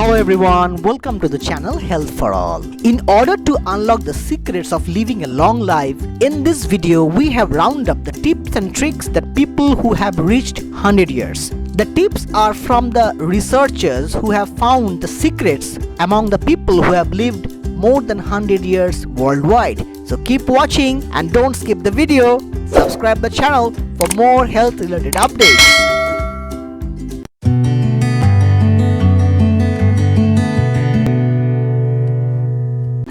Hello everyone, welcome to the channel Health for All. In order to unlock the secrets of living a long life, in this video we have rounded up the tips and tricks that people who have reached 100 years. The tips are from the researchers who have found the secrets among the people who have lived more than 100 years worldwide. So keep watching and don't skip the video. Subscribe the channel for more health related updates.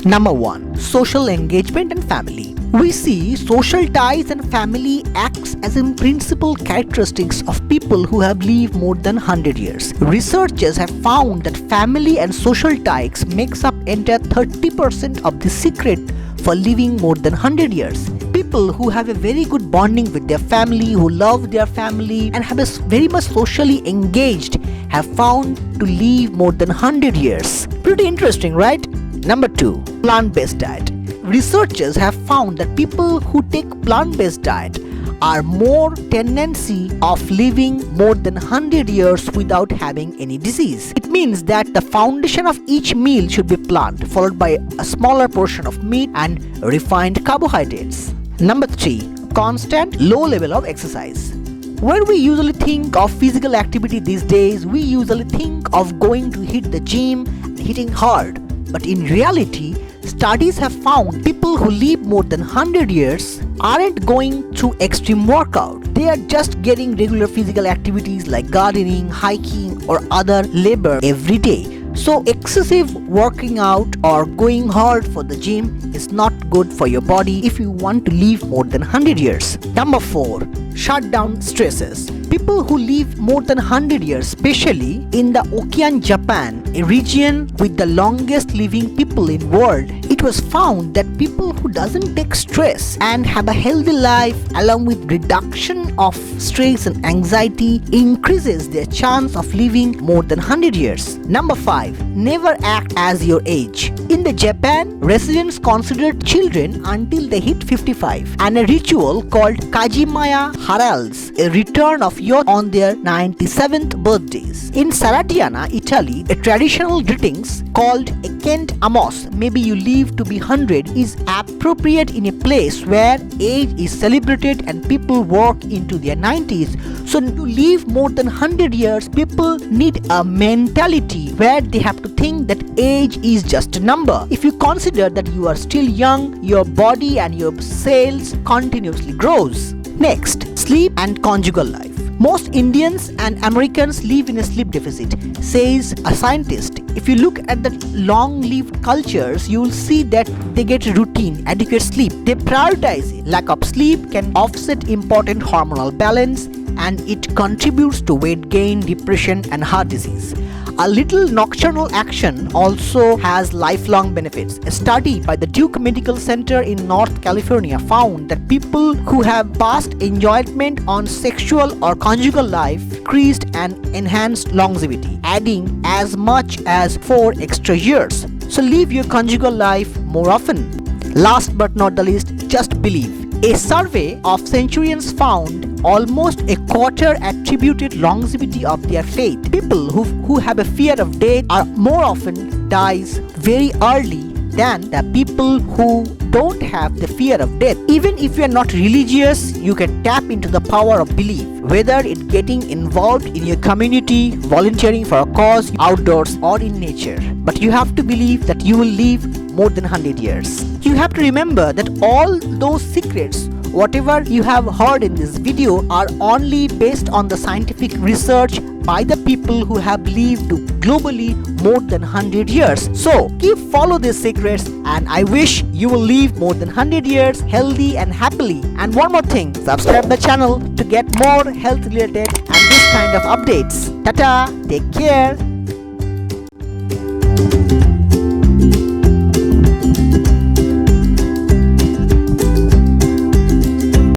Number 1. Social engagement and family. We see social ties and family acts as in principal characteristics of people who have lived more than 100 years. Researchers have found that family and social ties makes up entire 30% of the secret for living more than 100 years. People who have a very good bonding with their family, who love their family and have a very much socially engaged have found to live more than 100 years. Pretty interesting, right? Number 2. Plant-based diet. Researchers have found that people who take plant-based diet are more tendency of living more than 100 years without having any disease. It means that the foundation of each meal should be plant, followed by a smaller portion of meat and refined carbohydrates. Number 3. Constant low level of exercise. When we usually think of physical activity these days, we usually think of going to hit the gym and hitting hard. But in reality, studies have found people who live more than 100 years aren't going through extreme workout. They are just getting regular physical activities like gardening, hiking or other labor every day. So excessive working out or going hard for the gym is not good for your body if you want to live more than 100 years. Number 4. Shut down stresses. People who live more than 100 years, especially in the Okian, Japan, a region with the longest living people in world, it was found that people who doesn't take stress and have a healthy life along with reduction of stress and anxiety increases their chance of living more than 100 years. Number 5. Never act as your age. In the Japan, residents considered children until they hit 55 and a ritual called Kajimaya heralds a return of youth on their 97th birthdays. In Saratiana, Italy, a traditional greetings called Ekent Amos, maybe you live to be 100, is appropriate in a place where age is celebrated and people work into their 90s. So to live more than 100 years, people need a mentality where they have to think that age is just a number. If you consider that you are still young, your body and your cells continuously grows. Next, sleep and conjugal life. Most Indians and Americans live in a sleep deficit, says a scientist. If you look at the long-lived cultures, you will see that they get routine, adequate sleep. They prioritize it. Lack of sleep can offset important hormonal balance and it contributes to weight gain, depression and heart disease. A little nocturnal action also has lifelong benefits. A study by the Duke Medical Center in North California found that people who have past enjoyment on sexual or conjugal life increased and enhanced longevity, adding as much as 4 extra years. So live your conjugal life more often. Last but not the least, just believe. A survey of centurions found almost a quarter attributed longevity of their faith. People who have a fear of death are more often dies very early than the people who don't have the fear of death. Even if you are not religious, you can tap into the power of belief, whether it's getting involved in your community, volunteering for a cause, outdoors or in nature. But you have to believe that you will live more than 100 years. You have to remember that all those secrets, whatever you have heard in this video, are only based on the scientific research by the people who have lived globally more than 100 years. So keep follow these secrets and I wish you will live more than 100 years healthy and happily. And one more thing, subscribe the channel to get more health related and this kind of updates. Tata, take care.